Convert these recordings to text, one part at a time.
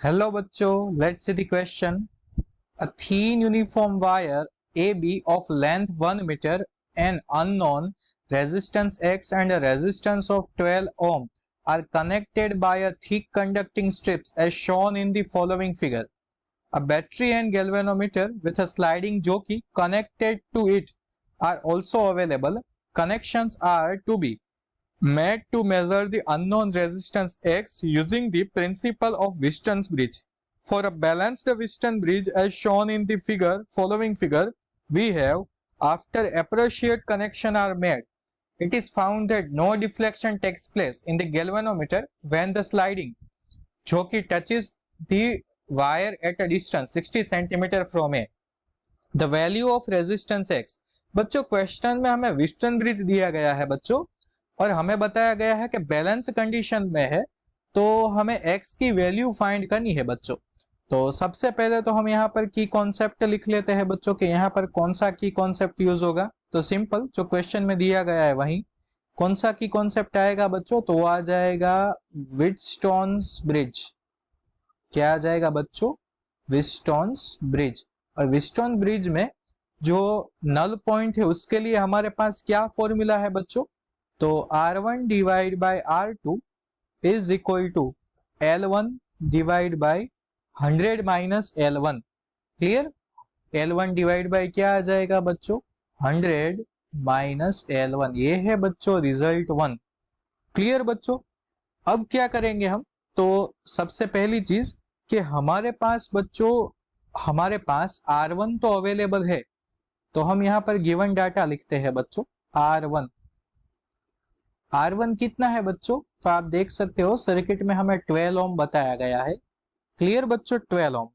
Hello बच्चों, let's see the question. A thin uniform wire AB of length 1 meter and unknown resistance X and a resistance of 12 ohm are connected by a thick conducting strips as shown in the following figure. A battery and galvanometer with a sliding jockey connected to it are also available. Connections are to be made to measure the unknown resistance X using the principle of Wheaton's bridge. For a balanced Wheaton bridge as shown in the following figure, we have after appropriate connection are made, it is found that no deflection takes place in the galvanometer when the sliding jockey touches the wire at a distance 60 cm from A. The value of resistance X. बच्चों question में हमें Wheaton bridge दिया गया है बच्चों, और हमें बताया गया है कि बैलेंस कंडीशन में है, तो हमें x की वैल्यू फाइंड करनी है बच्चों। तो सबसे पहले तो हम यहाँ पर की कॉन्सेप्ट लिख लेते हैं बच्चों कि यहाँ पर कौन सा की कॉन्सेप्ट यूज होगा। तो सिंपल जो क्वेश्चन में दिया गया है वही कौन सा की कॉन्सेप्ट आएगा बच्चों, तो वो आ जाएगा व्हीटस्टोन्स ब्रिज। क्या आ जाएगा बच्चों? व्हीटस्टोन्स ब्रिज। और व्हीटस्टोन ब्रिज में जो नल पॉइंट है उसके लिए हमारे पास क्या फॉर्मूला है बच्चों, तो R1 divide by R2 is equal to L1 divide by 100 minus L1। Clear? L1 divide by क्या आ जाएगा बच्चों? 100 माइनस L1। ये है बच्चों रिजल्ट 1। क्लियर बच्चों? अब क्या करेंगे हम, तो सबसे पहली चीज कि हमारे पास बच्चों हमारे पास R1 तो अवेलेबल है, तो हम यहाँ पर गिवन डाटा लिखते हैं बच्चों। R1 कितना है बच्चों, तो आप देख सकते हो सर्किट में हमें 12 ओम बताया गया है। क्लियर बच्चों? 12 ओम।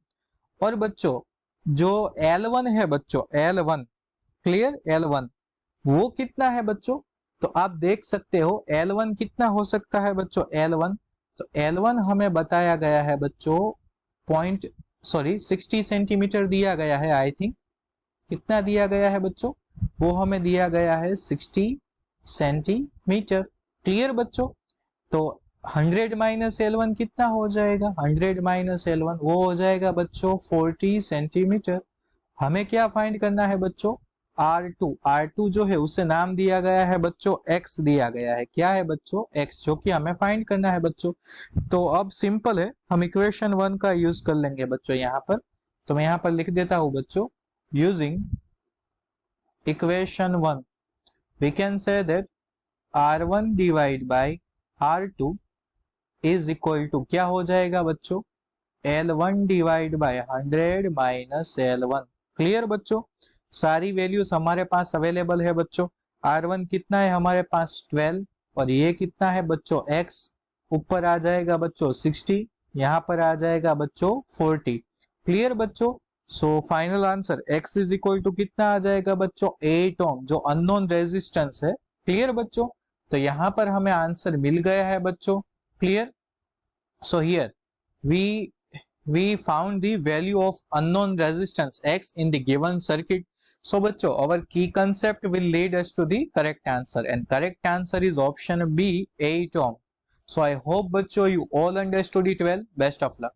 और बच्चों जो L1 है बच्चों, L1, क्लियर, L1 वो कितना है बच्चों, तो आप देख सकते हो L1 कितना हो सकता है बच्चों, L1, तो L1 हमें बताया गया है बच्चों 60 सेंटीमीटर दिया गया है। आई थिंक कितना दिया गया है बच्चों, वो हमें दिया गया है 60 सेंटीमीटर। क्लियर बच्चों? तो 100 माइनस L1 कितना हो जाएगा, 100 माइनस L1 वो हो जाएगा बच्चों 40 सेंटीमीटर। हमें क्या फाइंड करना है बच्चों, R2 जो है उसे नाम दिया गया है बच्चों X दिया गया है। क्या है बच्चों? X, जो कि हमें फाइंड करना है बच्चों। तो अब सिंपल है, हम इक्वेशन 1 का यूज कर लेंगे बच्चों यहाँ पर। तो मैं यहाँ पर लिख देता हूं बच्चों, using equation 1 we can say that R1 divide by R2 is equal to क्या हो जाएगा बच्चों, L1 divide by 100 minus L1। Clear बच्चों? सारी वैल्यूज हमारे पास अवेलेबल है बच्चों। R1 कितना है हमारे पास 12, और ये कितना है बच्चों X, ऊपर आ जाएगा बच्चों 60, यहाँ पर आ जाएगा बच्चों 40। क्लियर बच्चों? So final answer X is equal to कितना आ जाएगा बच्चों, 8 ओम, जो अननोन रेजिस्टेंस है। क्लियर बच्चों? तो यहाँ पर हमें आंसर मिल गया है बच्चों। Clear? So here we found the value of unknown resistance X in the given circuit. So बच्चों our key concept will lead us to the correct answer, and correct answer is option B, 8 ohm. So I hope बच्चों you all understood it well. Best of luck.